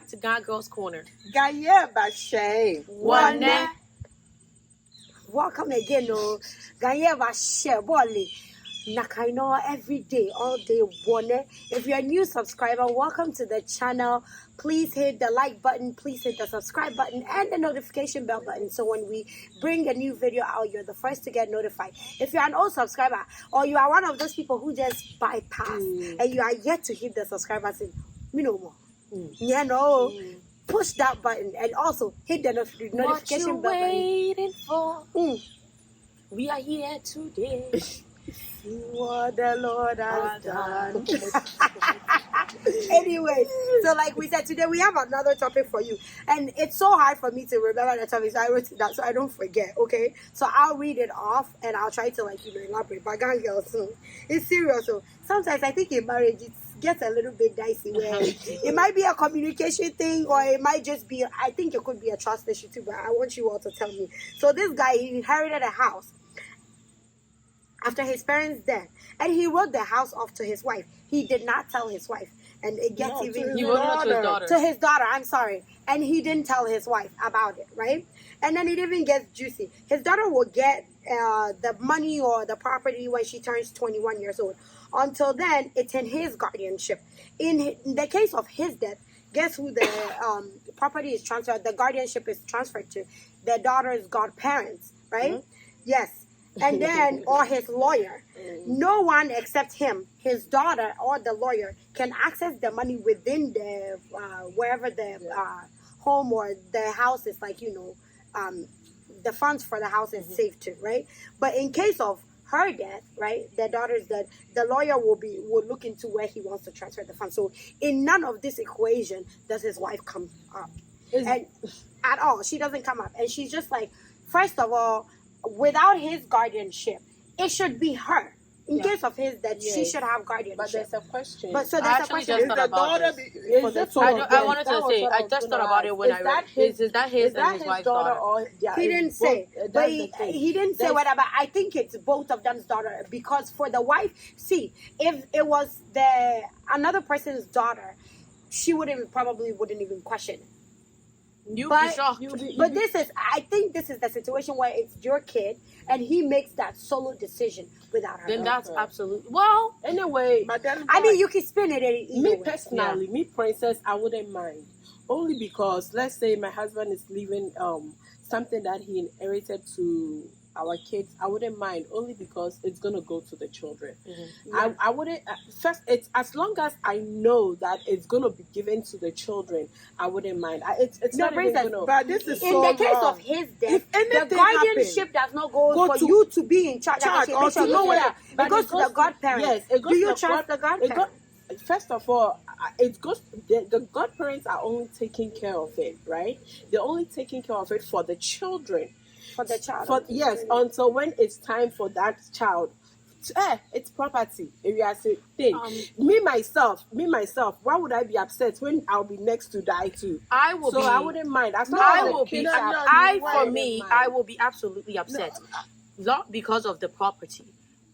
back to God Girls Corner. Gaye Bashe. One. Welcome again, oh. Gaye Bashe, Wally. Nakaino every day, all day, one. If you're a new subscriber, welcome to the channel. Please hit the like button, please hit the subscribe button and the notification bell button. So when we bring a new video out, you're the first to get notified. If you're an old subscriber or you are one of those people who just bypass and you are yet to hit the subscribe button, me no more. Push that button and also hit the notification bell button. Waiting for? We are here today. What the Lord has done. Anyway, so like we said, today we have another topic for you. And it's so hard for me to remember the topic, so I wrote it down so I don't forget, okay? So I'll read it off and I'll try to elaborate. But girls, it's serious. So sometimes I think in marriage, it gets a little bit dicey where it might be a communication thing or it might just be, I think it could be a trust issue too, but I want you all to tell me. So this guy, he inherited a house after his parents' death, and he wrote the house off to his wife. He did not tell his wife, and it gets even he wrote it to his daughter. To his daughter, I'm sorry, and he didn't tell his wife about it, right? And then it even gets juicy. His daughter will get the money or the property when she turns 21 years old. Until then, it's in his guardianship. In the case of his death, guess who the property is transferred? The guardianship is transferred to the daughter's godparents, right? Mm-hmm. Yes. And then, or his lawyer. No one except him, his daughter, or the lawyer can access the money within the wherever the home or the house is, like, the funds for the house is safe to, right? But in case of her death, right, the daughter's death, the lawyer will look into where he wants to transfer the funds. So in none of this equation does his wife come up, and at all. She doesn't come up, and she's just like, first of all, without his guardianship, it should be her. In case of his death, she should have guardianship. But there's a question. But so there's a question. Is the daughter I wanted to say, I just thought about it when I read. Is that his and his wife's daughter? Or, he didn't say. But he didn't say whatever. I think it's both of them's daughter, because for the wife, see, if it was another person's daughter, she probably wouldn't even question it. But I think this is the situation where it's your kid and he makes that solo decision without her. Then that's absolutely, well, anyway. But then, I mean, you can spin it me personally, me Princess, I wouldn't mind. Only because, let's say my husband is leaving something that he inherited to our kids, I wouldn't mind, only because it's gonna go to the children. I wouldn't first. It's as long as I know that it's gonna be given to the children, I wouldn't mind. It's not even gonna. But this is in the case of his death, the guardianship does not go for you to be in charge or to know whether it goes to the godparents. Yes, it goes. Do you trust the godparents? First of all, it goes. The godparents are only taking care of it, right? They're only taking care of it for the children. For the child. Yes, until when it's time for that child. It's property. Thing. Me myself, why would I be upset when I'll be next to die too? I wouldn't mind. I will be absolutely upset. Not because of the property.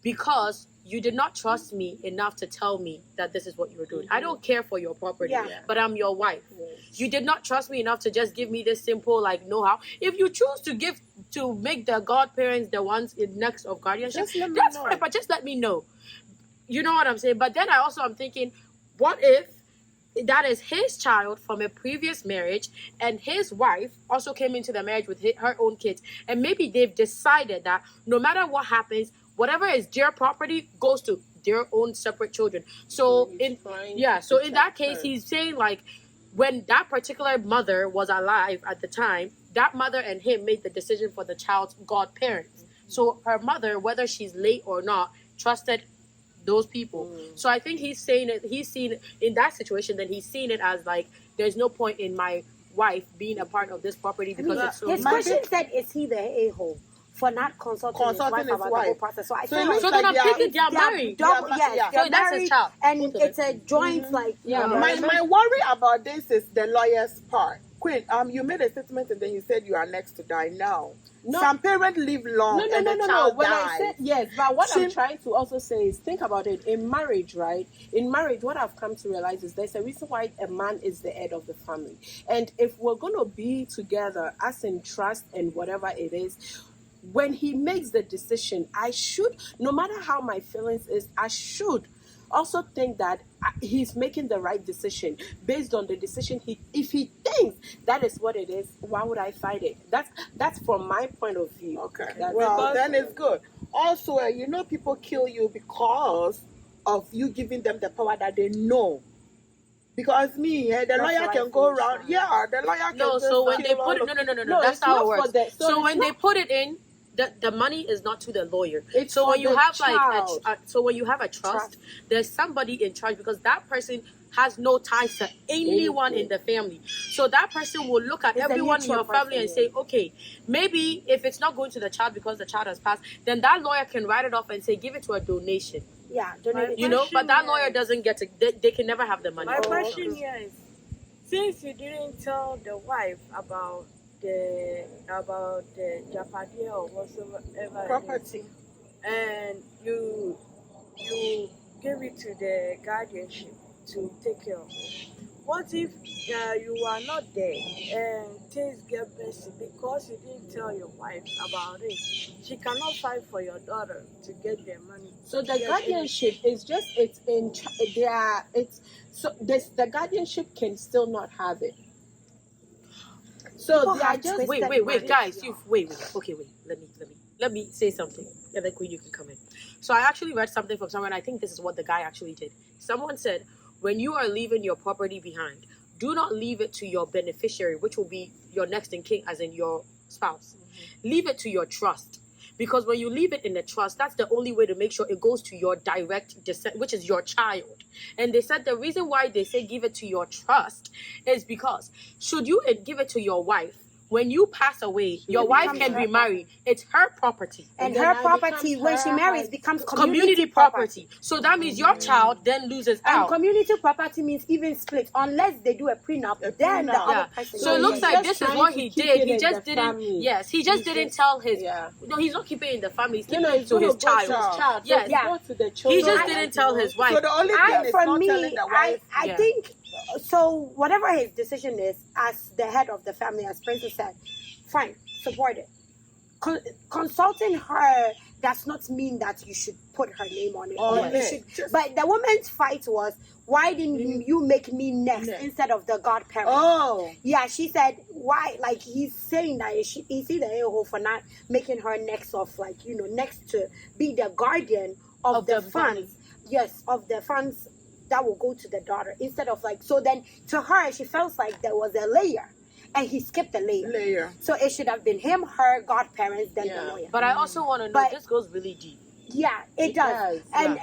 Because you did not trust me enough to tell me that this is what you were doing. I don't care for your property, but I'm your wife. Yes. You did not trust me enough to just give me this simple, know-how. If you choose to make the godparents the ones in next of guardianship, that's fine, but just let me know. You know what I'm saying? But then I'm thinking, what if that is his child from a previous marriage and his wife also came into the marriage with her own kids, and maybe they've decided that no matter what happens, whatever is their property goes to their own separate children. So in that case, he's saying, when that particular mother was alive at the time, that mother and him made the decision for the child's godparents. So her mother, whether she's late or not, trusted those people. So I think he's seen in that situation, then he's seen it as there's no point in my wife being a part of this property because it's so. His question said, is he the a-hole for not consulting his wife about the whole process? So I then I'm thinking they're married. So that's his child. And it's a joint My worry about this is the lawyer's part. Queen, you made a statement and then you said you are next to die now. No. Some parents live long and the child When dies. I said yes, but what I'm trying to also say is think about it. In marriage, right? In marriage, what I've come to realize is there's a reason why a man is the head of the family. And if we're going to be together, as in trust and whatever it is, when he makes the decision, I should, no matter how my feelings is, I should also think that he's making the right decision based on the decision if he thinks that is what it is, why would I fight it? That's from my point of view. Okay. That's Well, because- then it's good. Also, people kill you because of you giving them the power that they know. Because the lawyer can go around. Yeah, the lawyer can. No, so when they put it, no, that's it's how not it works. for the- So it's when not- they put it in, the money is not to the lawyer. It's So for when you the have child. so when you have a trust, there's somebody in charge because that person has no ties to anyone in the family. So that person will look at It's a everyone in your neutral family and person, say, okay, maybe if it's not going to the child because the child has passed, then that lawyer can write it off and say, give it to a donation. Yeah, donate it. You know, but that lawyer doesn't get to. They can never have the money. My question here is, since you didn't tell the wife about the Japadia or whatsoever it is, property. and you give it to the guardianship to take care of it. What if you are not there and things get messy because you didn't tell your wife about it? She cannot fight for your daughter to get their money. So the guardianship is just the guardianship can still not have it. So People they are have just twisted Wait, guys, wait. Okay, wait. Let me say something, and then Queen, you can come in. So I actually read something from someone. I think this is what the guy actually did. Someone said, when you are leaving your property behind, do not leave it to your beneficiary, which will be your next in kin, as in your spouse. Leave it to your trust. Because when you leave it in the trust, that's the only way to make sure it goes to your direct descent, which is your child. And they said the reason why they say give it to your trust is because should you give it to your wife, when you pass away, your wife can remarry. It's her property. And then her now property, becomes when her she marries, house. becomes Community property. So that means your child then loses And out. community property means even split, unless they do a prenup. Then the prenup. other Yeah. person. So it he's looks like just this is trying what to he keep did. it He in just the didn't. family. Yes, he just He's didn't just- tell his. yeah. No, he's not keeping it in the family. He's No, keeping it's it to gonna his go to child. his child. Yes. So Yeah. go to the He children. just didn't tell his wife. So the only thing is For not me, telling the wife. I Yeah. think so. Whatever his decision is, as the head of the family, as Princess said, fine, support it. Consulting her does not mean that you should put her name on it. On Or you it. should- Just- but the woman's fight was, why didn't you make me next instead of the godparent? Oh. Yeah, she said, why? Like, he's saying that he's either a-hole for not making her next of, like, next to be the guardian of the funds. Yes, of the funds that will go to the daughter instead of, like, so then to her, she felt like there was a layer and he skipped the layer. So it should have been him, her, godparents, then the lawyer. But I also want to know. But- This goes really deep. Yeah, it does. And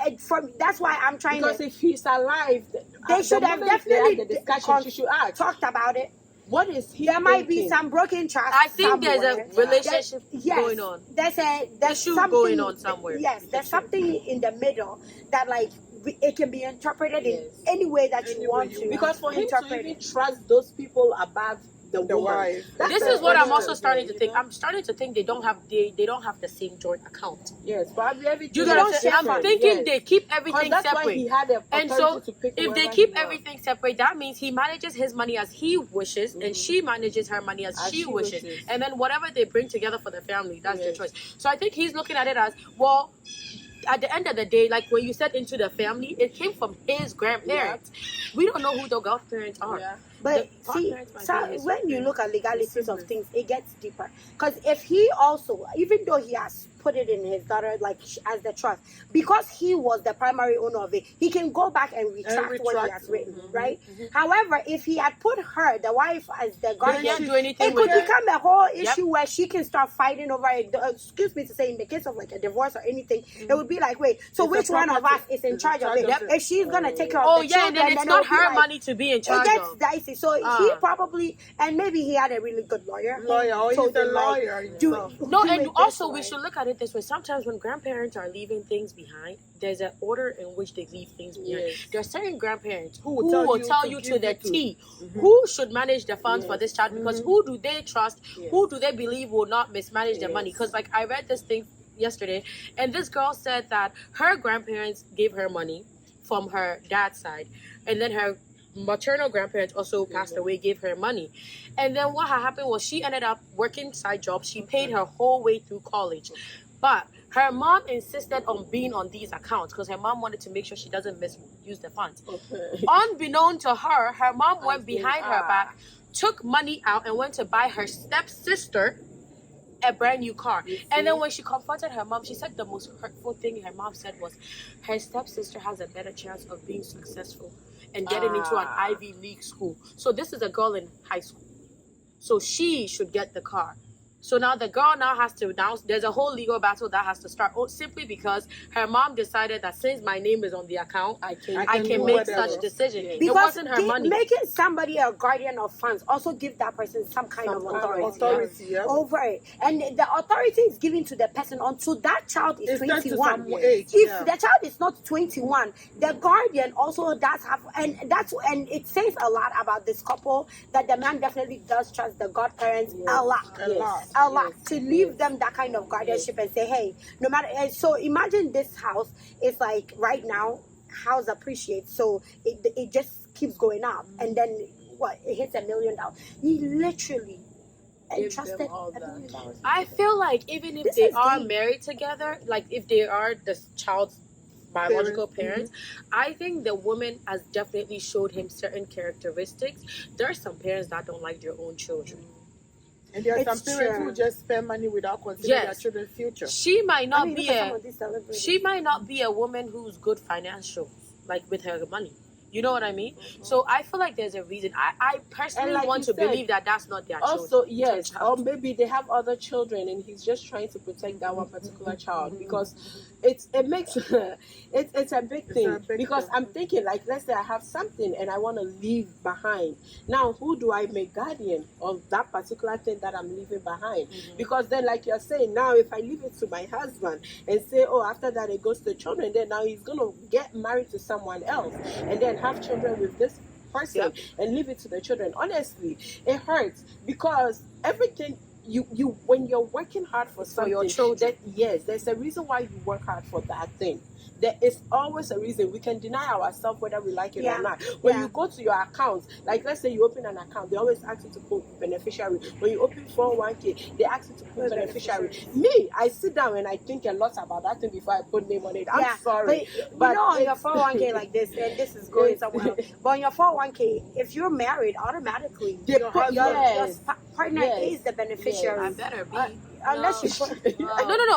that's why I'm trying Because to. if he's alive, They should have definitely the discussion. She should ask, talked about it. what is he? There might be thinking? some broken trust. I think there's somewhere. a relationship Yes, going on. There's Issue something going on somewhere. Yes, there's something in the middle that like it can be interpreted in Yes. any way that you want you to. Because for him to interpret even it. trust those people above the The woman, wife. that's This the is what I'm question, also starting to you think. know? I'm starting to think they don't have the same joint account. Yes, but everything. You They know don't what I'm saying? share I'm it, thinking yes. they keep 'Cause everything that's why he separate. had the And authority so to pick if they whoever keep he wants. everything separate, that means he manages his money as he wishes, and she manages her money as she wishes. And then whatever they bring together for the family, that's their Yes. choice. So I think he's looking at it as, well, at the end of the day, like when you said into the family, it came from his grandparents. We don't know who the godparents are. Yeah. But The see, godparents might so be his when you grandparents. look at legalities of things, it gets deeper. Because if he also, even though he has put it in his daughter, like as the trust, because he was the primary owner of it, he can go back and retract what he retract, has written, right? However, if he had put her, the wife, as the They guardian, can't do anything it with could it. become a whole Yep. issue where she can start fighting over it. Excuse me to say, in the case of like a divorce or anything, it would be like, wait, so It's which a one of us property. is in It's charge in of charge it? of it. If she's gonna take care of Oh the yeah, and children, then it's it not would be her like- money to be in It charge gets of. dicey see. So he probably, and maybe he had a really good lawyer. Lawyer, So he's a they, like, lawyer. do himself. No, do and it also this we way. should look at it this way. Sometimes when grandparents are leaving things behind, there's an order in which they leave things behind. Yes. There are certain grandparents Who who will will tell tell you you to to the give it to. T who should manage the funds for Yes. this child, because who do they trust? Yes. Who do they believe will not mismanage their money? Yes. Because like I read this thing yesterday, and this girl said that her grandparents gave her money from her dad's side, and then her maternal grandparents also passed away, gave her money. And then what had happened was she ended up working side jobs. She paid her whole way through college. But her mom insisted on being on these accounts because her mom wanted to make sure she doesn't misuse the funds. Okay. Unbeknown to her, her mom went behind her back, took money out, and went to buy her stepsister a brand new car. And then when she confronted her mom, she said the most hurtful thing her mom said was, her stepsister has a better chance of being successful and getting into an Ivy League school. So this is a girl in high school. So she should get the car. So now the girl now has to there's a whole legal battle that has to start simply because her mom decided that since my name is on the account, I can do make whatever. such decision. Yes. It Because wasn't her money. making somebody a guardian of funds also give that person some kind of authority Yeah. over it, and the authority is given to the person until that child is It's not to 21. some age, If yeah. the child is not 21, the guardian also does have, and it says a lot about this couple that the man definitely does trust the godparents a lot, Yes. a lot, to leave them that kind of guardianship and say, hey, no matter. And so imagine this house is like right now, house appreciates, so it just keeps going up, and then what? It hits $1 million. He literally entrusted all $1 that. million. I feel like even if This they is are deep. married together, like if they are the child's biological parents, I think the woman has definitely showed him certain characteristics. There are some parents that don't like their own children. And there are some It's parents true. who just spend money without considering their Yes. children's future. She might not be look at some a of these celebrities. she might not be a woman who's good financial, like with her money. You know what I mean? So I feel like there's a reason. I personally And like want you to said, believe that that's not their children. Also, yes, or maybe they have other children, and he's just trying to protect that one particular child because it makes it's a big thing. a big Because thing. I'm thinking, like, let's say I have something and I want to leave behind. Now, who do I make guardian of that particular thing that I'm leaving behind? Because then, like you're saying, now if I leave it to my husband and say, oh, after that it goes to children, then now he's gonna get married to someone else and then have children with this person and leave it to the children. Honestly, it hurts because everything you when you're working hard for something, your children. yes, there's a reason why you work hard for that thing. There is always a reason. We can deny ourselves whether we like it or not. When you go to your account, like let's say you open an account, they always ask you to put beneficiary. When you open 401k, they ask you to put beneficiary. Me, I sit down and I think a lot about that thing before I put name on it. I'm sorry. But you know, on your 401k like this, and this is going somewhere else. But on your 401k, if you're married, automatically They put your yes. partner Yes. is the beneficiary. I better be. Unless you put No,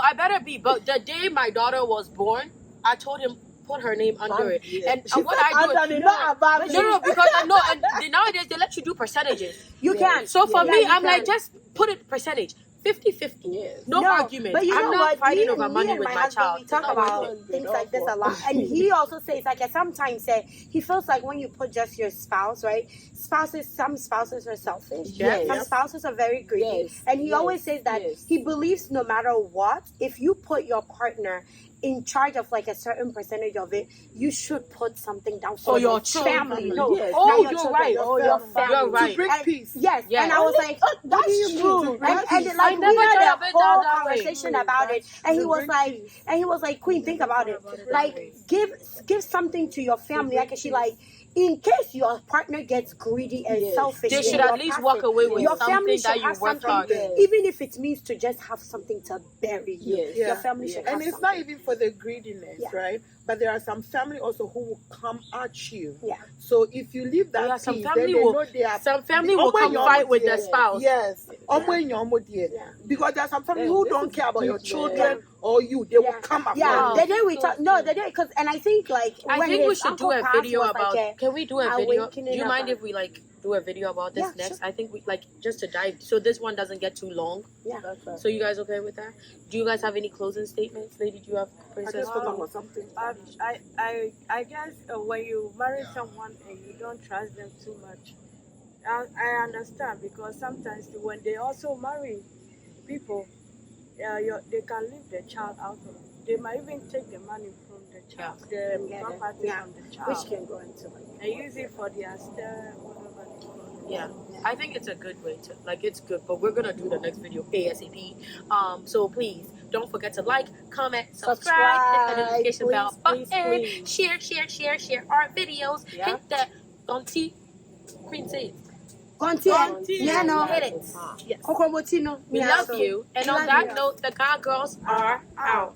I better be. But the day my daughter was born, I told him put her name under it. And She what said, I do, "Anthony, not about me." no, because I know, and nowadays they let you do percentages. you can. So for Yeah, me, you I'm like, can. just put it percentage, 50-50. Yes. No argument. But you I'm know not what? fighting Me over and money with my my husband, child. we talk Not about worth things like this a lot. And he also says, like, sometimes he feels like when you put just your spouse, right? Some spouses are selfish. Yes. Some spouses are very greedy. Yes. And he Yes. always says that Yes. he believes no matter what, if you put your partner in charge of like a certain percentage of it, you should put something down for your family. children. No, Yes. not Oh, your you're children, right. your family. You're right. To bring And- peace. Yes, Yes. and I was like, what that's do you true. mean? That's And true. like I never we thought had of a it whole that way. conversation about it, and he was like, Queen, think about it. Like, give something to your family. Like, she like, in case your partner gets greedy and Yes. selfish, They and should you're at least passive, walk away with your family something should that you have worked something, hard. even if it means to just have something to bury you. Yes. Your Yeah. family should have And it's something. not even for the greediness, Yeah. right? But there are some family also who will come at you. Yeah. So if you leave that Yeah, some peace, family then they will- know they are. Some family will come Omo fight with nyomo the dear. spouse. Yes. Omo nyomo dear. Yeah. Because there are some family Yeah, who this don't is care about your deep, children or you. They will come after Yeah, you. the day we talk, because, and I think like I when think we his should do uncle a passed video was about. like Can we do a video? Do awakening you mind about- if we like do a video about this Yeah, next? sure. I think we like just to dive. So this one doesn't get too long. Yeah. So you guys okay with that? Do you guys have any closing statements, lady? Do you have I princess? just forgot about something. I guess when you marry someone and you don't trust them too much, I understand because sometimes when they also marry people, they can leave the child out of. They might even take the money from the child, the Yeah, property yeah. from the child, Which can go into like. and use it for their stir, whatever they call it. Yeah, I think it's a good way to like. It's good, but we're gonna do the next video ASAP. So please don't forget to like, comment, subscribe, hit the notification bell Please, button, please. share our videos. Yeah. Hit that auntie Queen say it. Conti, no, Hit it. Yes. Kokomotino. We love you. And on that note, the God girls are out.